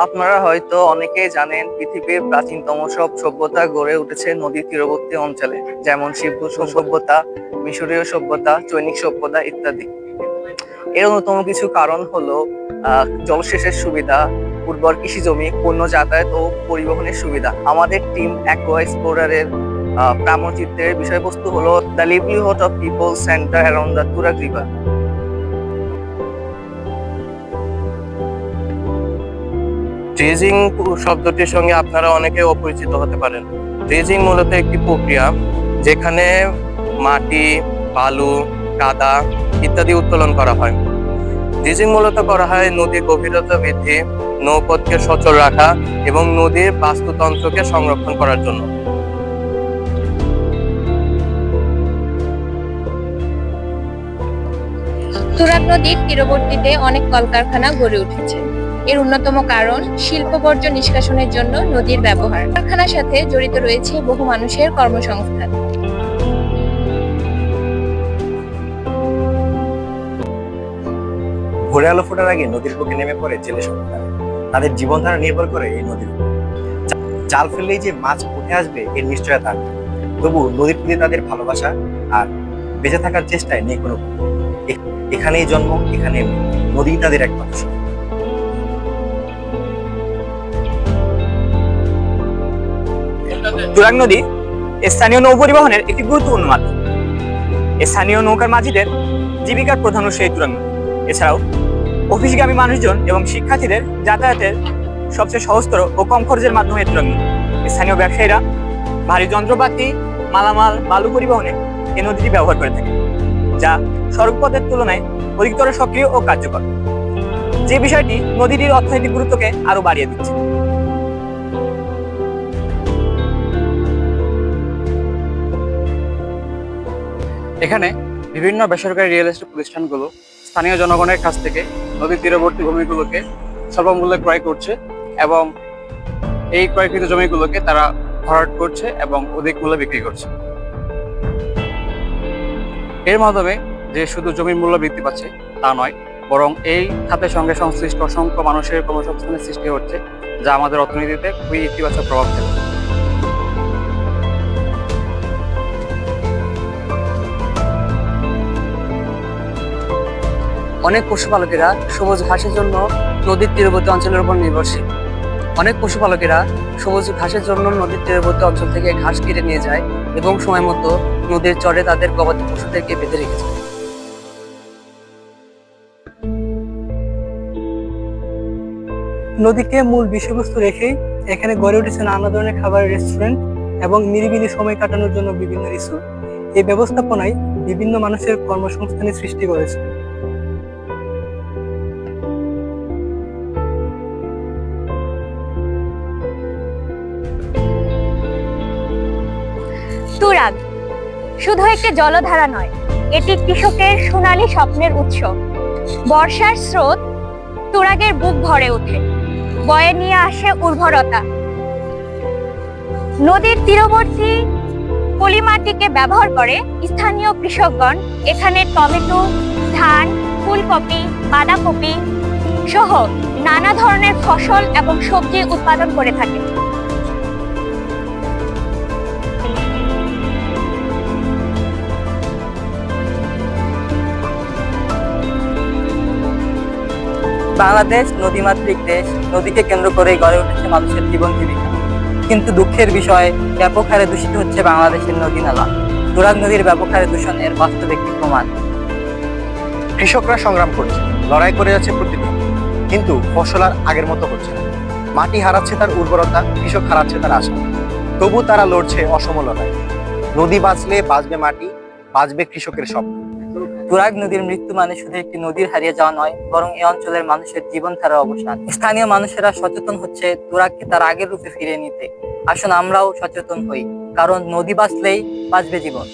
আপনারা হয়তো অনেকেই জানেন পৃথিবীর প্রাচীনতম সব সভ্যতা গড়ে উঠেছে নদীর তীরবর্তী অঞ্চলে, যেমন সিন্ধু সভ্যতা, মিশরীয় সভ্যতা, চৈনিক সভ্যতা ইত্যাদি। এর অন্যতম কিছু কারণ হলো জলসেচের সুবিধা, উর্বর কৃষি জমি, পণ্য যাতায়াত ও পরিবহনের সুবিধা। আমাদের টিম অ্যাকোয়া এক্সপ্লোরারের প্রামাণ্যচিত্রের বিষয়বস্তু হলো the livelihood of people centre around the Turag river. Dredging শব্দটির সঙ্গে আপনারা অনেকে অপরিচিত হতে পারেন। ড্রেজিং মূলত একটি প্রক্রিয়া যেখানে মাটি, বালু, কাদা ইত্যাদি উত্তোলন করা হয়। ড্রেজিং মূলত করা হয় নদীর গভীরতা বৃদ্ধি, নৌপথকে সচল রাখা এবং নদীর বাস্তুতন্ত্রকে সংরক্ষণ করার জন্য। তুরাগ নদীর তীরবর্তীতে অনেক কলকারখানা গড়ে উঠেছে। এর অন্যতম কারণ শিল্প বর্জ্য নিষ্কাশনের জন্য নদীর ব্যবহার। কারখানার সাথে জড়িত রয়েছে বহু মানুষের কর্মসংস্থান। ভোরে আলো ফোটার আগে নদীর বুকে নেমে পড়ে জেলে সম্প্রদায়। তাদের জীবনধারা নির্ভর করে এই নদীর উপর। জাল ফেললেই যে মাছ উঠে আসবে এর নিশ্চয়তা নেই। তবু নদীর প্রতি তাদের ভালোবাসা আর বেঁচে থাকার চেষ্টায় নেই কোনো। এখানেই জন্ম, এখানেই মৃত্যু। নদী তাদের একমাত্র। তুরাগ নদী স্থানীয় নৌ পরিবহনের একটি গুরুত্বপূর্ণ মাধ্যম। স্থানীয় নৌকার মাঝিদের জীবিকার প্রধান উৎস এই তুরাগ নদী। এছাড়াও অফিসগামী মানুষজন এবং শিক্ষার্থীদের যাতায়াতের সবচেয়ে সহজতর ও কম খরচের মাধ্যমে এই তুরাগ নদী। স্থানীয় ব্যবসায়ীরা ভারী যন্ত্রপাতি, মালামাল, বালু পরিবহনে এই নদীটি ব্যবহার করে থাকে, যা সড়কপথের তুলনায় অধিকতর সক্রিয় ও কার্যকর, যে বিষয়টি নদীটির অর্থনৈতিক গুরুত্বকে আরো বাড়িয়ে দিচ্ছে। এখানে বিভিন্ন বেসরকারি রিয়েল এস্টেট প্রতিষ্ঠানগুলো স্থানীয় জনগণের কাছ থেকে নদীর তীরবর্তী ভূমিগুলোকে স্বল্পমূল্যে ক্রয় করছে এবং এই ক্রয়কৃত জমিগুলোকে তারা ভরাট করছে এবং অধিক মূল্যে বিক্রি করছে। এর মাধ্যমে যে শুধু জমির মূল্য বৃদ্ধি পাচ্ছে তা নয়, বরং এই খাতের সঙ্গে সংশ্লিষ্ট অসংখ্য মানুষের কর্মসংস্থানের সৃষ্টি হচ্ছে, যা আমাদের অর্থনীতিতে খুবই ইতিবাচক প্রভাব ফেলে। অনেক পশুপালকেরা সবুজ ঘাসের জন্য নদীর তীরবর্তী অঞ্চলের উপর নির্ভরশীল। অনেক পশুপালকেরা সবুজ ঘাসের জন্য নদীর তীরবর্তী অঞ্চল থেকে ঘাস কেটে নিয়ে যায় এবং সময় মতো নদীর চরে তাদের গবাদি পশুদেরকে বেঁধে রেখেছে। নদীকে মূল বিষয়বস্তু রেখেই এখানে গড়ে উঠেছে নানা ধরনের খাবারের রেস্টুরেন্ট এবং নিরিবিলি সময় কাটানোর জন্য বিভিন্ন রিসোর্ট। এই ব্যবস্থাপনায় বিভিন্ন মানুষের কর্মসংস্থানের সৃষ্টি করেছে। তুরাগ শুধু একটি জলধারা নয়, এটি কৃষকের সোনালী স্বপ্নের উৎস। বর্ষার স্রোত তুরাগের বুক ভরে ওঠে, বয়ে নিয়ে আসে উর্বরতা। নদীর তীরবর্তী পলিমাটিকে ব্যবহার করে স্থানীয় কৃষকগণ এখানে টমেটো, ধান, ফুলকপি, বাঁধাকপি সহ নানা ধরনের ফসল এবং সবজি উৎপাদন করে থাকে। বাংলাদেশ নদীমাতৃক দেশ। নদীকে কেন্দ্র করেই গড়ে উঠেছে মানুষের জীবন জীবিকা। কিন্তু দুঃখের বিষয়, ব্যাপক হারে দূষিত হচ্ছে বাংলাদেশের নদী নালা। তুরাগ নদীর ব্যাপক হারে দূষণ এর বাস্তব একটি প্রমাণ। কৃষকরা সংগ্রাম করছে, লড়াই করে যাচ্ছে প্রতিদিন, কিন্তু ফসল আর আগের মতো হচ্ছে না। মাটি হারাচ্ছে তার উর্বরতা, কৃষক হারাচ্ছে তার আশা। তবু তারা লড়ছে অসমলতায়। নদী বাঁচলে বাঁচবে মাটি, বাঁচবে কৃষকের স্বপ্ন। তুরাগ নদীর মৃত্যু মানে শুধু একটি নদীর হারিয়ে যাওয়া নয়, বরং এই অঞ্চলের মানুষের জীবনধারার অবসান। স্থানীয় মানুষেরা সচেতন হচ্ছে তুরাগকে তার আগের রূপে ফিরিয়ে নিতে। আসুন আমরাও সচেতন হই, কারণ নদী বাঁচলেই বাঁচবে জীবন।